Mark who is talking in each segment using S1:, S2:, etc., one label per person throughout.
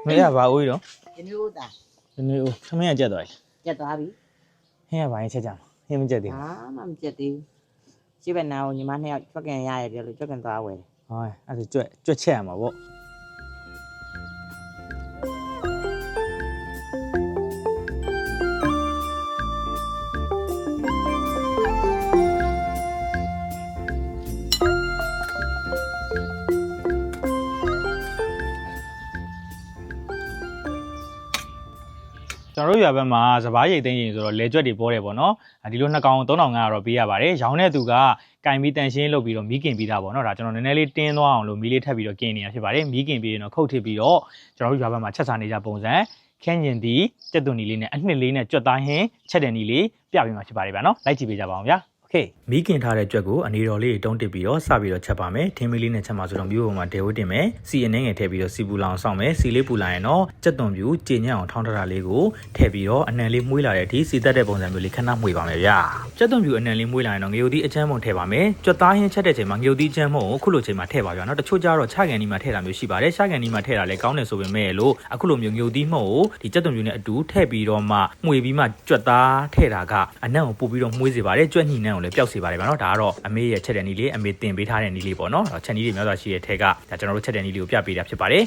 S1: 没呀，把味道。
S2: 牛的，
S1: 牛，他们也接到了。
S2: 接到ပြီ
S1: 嘿呀，把一切讲，he没接的。
S2: 啊မ接သေးရှိပဲနာညီမနှစ်ယောက်ကျွတ်ကန်ရရတယ်လို့ကျွတ်ကန်သွားဝယ်
S1: 哎，还是做钱嘛不？ ကျွန်တော်တို့ရွာဘက်မှာစပားရိတ်သိမ်းရင်ဆိုတော့လေကြွက်တွေပေါ်တယ်ပေါ့နော်ဒီလိုနှစ်ကောင်3500တော့ပေးရပါတယ်ရောင်းတဲ့သူကကင်ပြီးတန်ရှင်းလုပ်ပြီးတော့မီးကင်ပြီးသားပေါ့နော်ဒါကျွန်တော်နည်းနည်းလေးတင်းသွားအောင်လို့မီးလေးထပ်ပြီးတော့ကင်နေရဖြစ်ပါတယ်မီးကင်ပြီးရင်တော့ခုတ်ထစ်ပြီးတော့ကျွန်တော်တို့ရွာဘက်မှာချက်စားနေကြပုံစံခင်းကျင်ဒီကြက်သွန်နီလေးနဲ့အနှစ်လေးနဲ့ကြွက်သားဟင်းချက်တဲ့နီလေးပြပေးမှာဖြစ်ပါတယ်ဗျာနော်လိုက်ကြည့်ပေးကြပါအောင်ဗျာโอเคမီးကင်ထားတဲ့ကြွက်ကိုအနေတော်လေးတုံးတစ်ပြီးတော့စပြီးတော့ချက်ပါမယ်ထင်းမီးလေးနဲ့ချက်မှာဆိုတော့မျိုးပေါ်မှာဒေဝတ်တင်မယ်စီအနေငယ်ထည့်ပြီးတော့စီပူလောင်ဆောင်မယ်စီလေးပူလာရင်တော့ကြက်သွန်ပြူကြင်ညံ့အောင်ထောင်းထားတာလေးကိုထည့်ပြီးတော့အနံလေးမှုေးလာတဲ့အထိစီတက်တဲ့ပုံစံမျိုးလေးခဏမှုေးပါမယ်ဗျာကြက်သွန်ပြူအနံလေးမှုေးလာရင်တော့ငရုတ်သီးအချမ်းမုံထည့်ပါမယ်ကြွက်သားဟင်းချက်တဲ့ချိန်မှာငရုတ်သီးချမ်းမုံကိုခုလိုချိန်မှာထည့်ပါဗျာနော်တချို့ကျတော့ချကန်နီမှာထည့်တာမျိုးရှိပါတယ်ချကန်နီမှာထည့်တာလည်းကောင်းတယ်ဆိုပေမဲ့လို့အခုလိုမျိုးငရုတ်သီးမုံကိုဒီကြက်သွန်ပြူနဲ့အတူထည့်ပြီးတော့မှမှုေးပြီးမှကြွက်သားထည့်တာကအနံ့ကိုပို့ပြီးတော့မှုေးစေပါတယ်ကြွက်ညှိနှံ့ကိုလည်းပျောက်စေပါတယ်ဗျာနော်ဒါကတော့အမေရဲ့ချက်တဲ့နီးလေးအမေတင်ပေးထားတဲ့နီးလေးပေါ့နော်ချက်နီးတွေများစွာရှိတဲ့ထဲကဒါကျွန်တော်တို့ချက်တဲ့နီးလေးကိုပြပေးတာဖြစ်ပါတယ်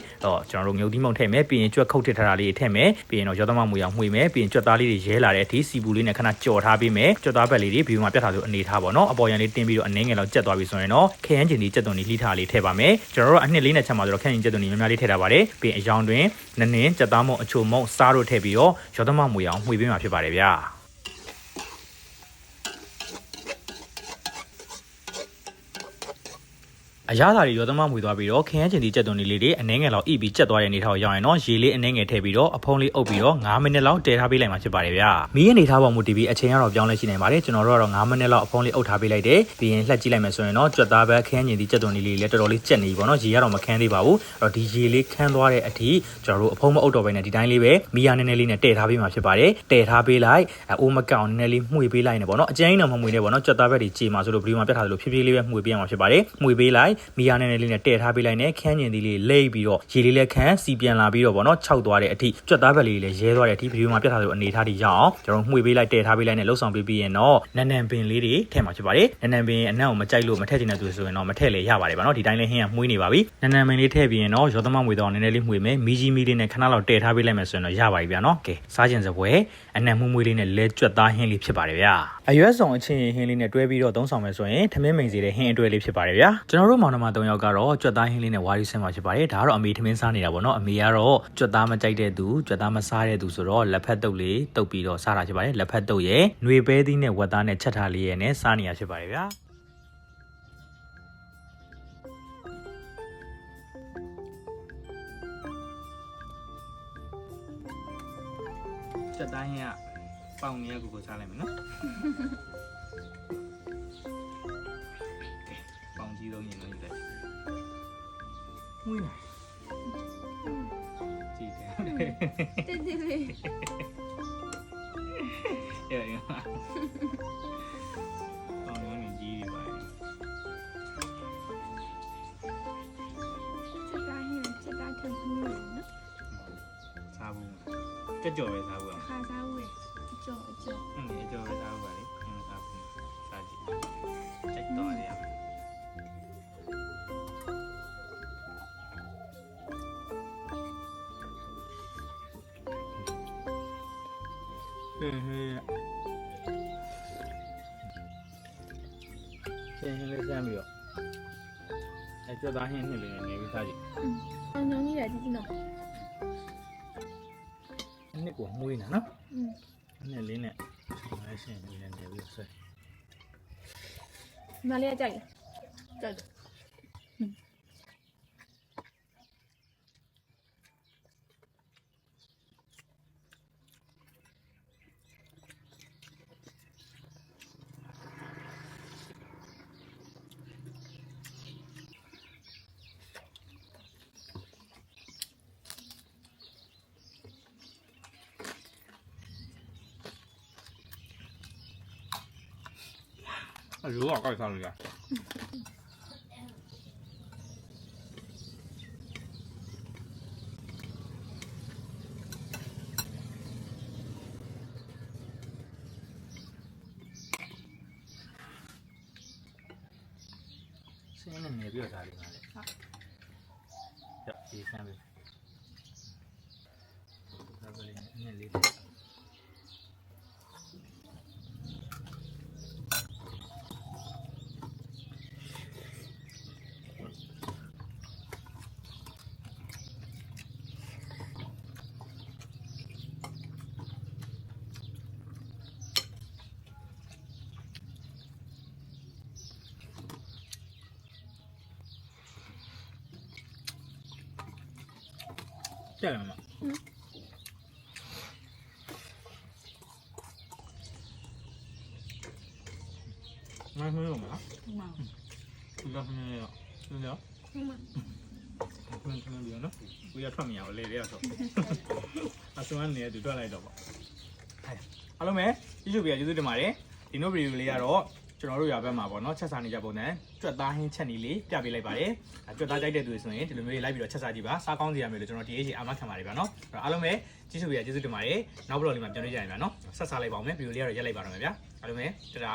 S1: ကျွန်တော်တို့ငုတ်သီးမုံထည့်မယ်ပြီးရင်ကြွက်ခုတ်ထစ်ထားတာလေးထည့်မယ်ပြီးရင်တော့ရောသမမွေအောင်မှုေးမယ်ပြီးရင်ကြွက်သားလေးတွေရဲလာတဲ့အထိစီပူလေးနဲ့ခဏကြော်ထားပေးမယ်ကြွက်သားဘက်လေးတွေဘီမှာပြတ်ထားဆိုအနေထားပေါ့နော်အပေါ်ရန်လေးတင်းပြီးတော့အနှင်းငယ်လောက်ကျက်သွားပြီဆိုရင်တော့ခရမ်းကျင်ဒီကြက်သွန်နီးလှီးထားလေးထည့်ပါမယ်ကျွန်တော်တို့အနှစ်လေးနဲ့ချက်မှာဆိုတော့ခရမ်းကျင်ကြက်သွန်နီးများများလေးထည့်ထားပါတယ်ပြီးရင်အယောင်တွင်နင်းနင်းကြက်သားမုံအချိုမုံစားတို့ထည့်ပြီးတော့ရောသမမွေအောင်မှုေးပေးမှာဖြစ်ပါတယ်ဗျာအရသာတွေရောသမမွေသွားပြီးတော့ခရမ်းချင်ဒီကြက်သွန်လေးတွေအနှဲငယ်လောက်ဣပြီးကြက်သွားတဲ့အနေထားကိုရောက်ရင်တော့ရေလေးအနှဲငယ်ထည့်ပြီးတော့အဖုံးလေးအုပ်ပြီးတော့9မိနစ်လောက်တည်ထားပေးလိုက်မှာဖြစ်ပါတယ်ဗျာမီးအနေထားပေါ်မူတည်ပြီးအချိန်ကတော့ပြောင်းလဲရှိနေပါတယ်ကျွန်တော်တို့ကတော့9မိနစ်လောက်အဖုံးလေးအုပ်ထားပေးလိုက်တယ်ပြီးရင်လှက်ကြည့်လိုက်မယ်ဆိုရင်တော့ကြွက်သားပဲခရမ်းချင်ဒီကြက်သွန်လေးလည်းတော်တော်လေးကြက်နေပြီပေါ့နော်ရေကတော့မခမ်းသေးပါဘူးအဲ့တော့ဒီရေလေးခမ်းသွားတဲ့အထိကျွန်တော်တို့အဖုံးမအုပ်တော့ဘဲနဲ့ဒီတိုင်းလေးပဲမီးရနည်းနည်းလေးနဲ့တည်ထားပေးမှာဖြစ်ပါတယ်တည်ထားပေးလိုက်အိုးမကောက်နည်းနည်းလေးမှုေးပေးလိုက်နေပေါ့နော်အကျဉ်းတော့မမှုေးနဲ့ပေါ့နော်ကြွက်သားပဲတွေကြေမှာဆိုလို့ဗီဒီယိုမှာပြထားသလိုဖြည်းဖြည်းလေးပဲမှုေးပေးရမှာဖြစ်ပါတယ်မှုေးပေးလိုက်မီးရနည်းနည်းလေးနဲ့တည်ထားပေးလိုက်နဲ့ခန်းကျင်သီးလေးလိမ့်ပြီးတော့ရေလေးလည်းခန်းစီပြန်လာပြီးတော့ဗောနော်ခြောက်သွားတဲ့အထိကြွက်သားဘက်လေးလည်းရဲသွားတဲ့အထိဗီဒီယိုမှာပြထားသလိုအနေထားတွေရအောင်ကျွန်တော်မှုေးပေးလိုက်တည်ထားပေးလိုက်နဲ့လှုပ်ဆောင်ပေးပြီးရင်တော့နန်နန်ပင်လေးတွေထည့်မှာဖြစ်ပါတယ်နန်နန်ပင်အနံ့ကိုမကြိုက်လို့မထည့်ချင်တဲ့သူဆိုရင်တော့မထည့်လည်းရပါတယ်ဗောနော်ဒီတိုင်းလေးဟင်းကမှုေးနေပါပြီနန်နန်ပင်လေးထည့်ပြီးရင်တော့ရောသမမွေတော့နည်းနည်းလေးမှုေးမယ်မီးကြီးမီးလေးနဲ့ခဏလောက်တည်ထားပေးလိုက်မယ်ဆိုရင်တော့ရပါပြီဗျာနော်ကဲစားခြင်းစပွဲအနံ့မှုေးလေးနဲ့လဲကြွက်သားဟင်းလေးဖြစ်ပါတယ်ဗျာအရွက်ဆောင်အချင်းဟင်းလေးနဲ့တွဲပြီးတော့သုံးဆောင်မယ်ဆိုရင်ထမင်းမိန်စီတဲ့ဟင်းအတွဲလေးဖြစ်ပါတယ်ဗျာကျွန်တော်တို့မောင်နှမ3ယောက်ကတော့ကြွက်သားဟင်းလေးနဲ့ဝါရီဆင်းမှာဖြစ်ပါတယ်ဒါကတော့အမေထမင်းစားနေတာပေါ့နော်အမေကတော့ကြွက်သားမကြိုက်တဲ့သူကြွက်သားမစားတဲ့သူဆိုတော့လက်ဖက်တုပ်လေးတုပ်ပြီးတော့စားတာဖြစ်ပါတယ်လက်ဖက်တုပ်ရဲ့ຫນွေပဲသီးနဲ့ဝက်သားနဲ့ချက်ထားလေးရဲ့နဲ့စားနေရဖြစ်ပါတယ်ဗျာကြွက်သားဟင်းကပေါင်နေရကိုစားလိုက်မယ်နော်ပေါင်ကြီးတော့ရင်လို့ရတယ်မွေးလာကြည့်တယ်တေးလေးရပါပေါင်နေကြီးပြီပါ
S3: ချက်သားထပ်ဘူးနော်
S1: စားဘူးကြော်ပဲစားဘူး
S3: ခါစားဦးကြော်
S1: ကြော်ပဲစားဘူးပါလေစားဘူးစားကြည့်ချက်တော့ရဟဲ့ဆင်းလေးစမ်းပြီးတော့ကြွက်သားဟင်းနှစ်လေးနေပြီးစားကြည့်
S3: အောင်ညောင်းကြီးတယ်ဒီနော်
S1: နှစ်ကိုမှုေးနေနော်နှစ်လေးနဲ့ငါရှင်းနေတယ်ပြီးဆွဲ
S3: မလေးကြိုက်
S1: 如果盖上了呀。ဆင်းနေပြီးတော့ဒါလေးပါလေဟုတ်ဒီဆန်းပြီဒါကလေးနည်းလေးကြတယ်မမမလို့မလား
S3: 妈，
S1: ဒီတော့နည်းရောနည်းရော
S3: 妈，
S1: ခဏပြောနော်ကိုရထွက်မရဘူးလေလေတော့အစွမ်းနေတူထွက်လိုက်တော့ပေါ့အားလုံးပဲကျေးဇူးပေးကျေးဇူးတင်ပါတယ်ဒီနို့ဗီဒီယိုလေးကတော့ကျွန်တော်တို့ရွာဘက်မှာပေါ့နော်ချက်စားနေကြပုံနဲ့ကြွက်သားဟင်းချက်နီလေးပြပေးလိုက်ပါတယ်ကြွက်သားကြိုက်တဲ့သူတွေဆိုရင်ဒီလိုမျိုးလိုက်ပြီးတော့ချက်စားကြည့်ပါစားကောင်းစီရမယ်လို့ကျွန်တော်ဒီအားမခံပါတယ်ဗျာနော်အားလုံးပဲကျေးဇူးပေးကျေးဇူးတင်ပါတယ်နောက်ဘလော့လေးမှာပြန်တွေ့ကြရင်ဗျာနော်ဆက်စားလိုက်ပါအောင်မယ်ဗီဒီယိုလေးကတော့ရက်လိုက်ပါတော့မယ်ဗျာအားလုံးပဲတဒါ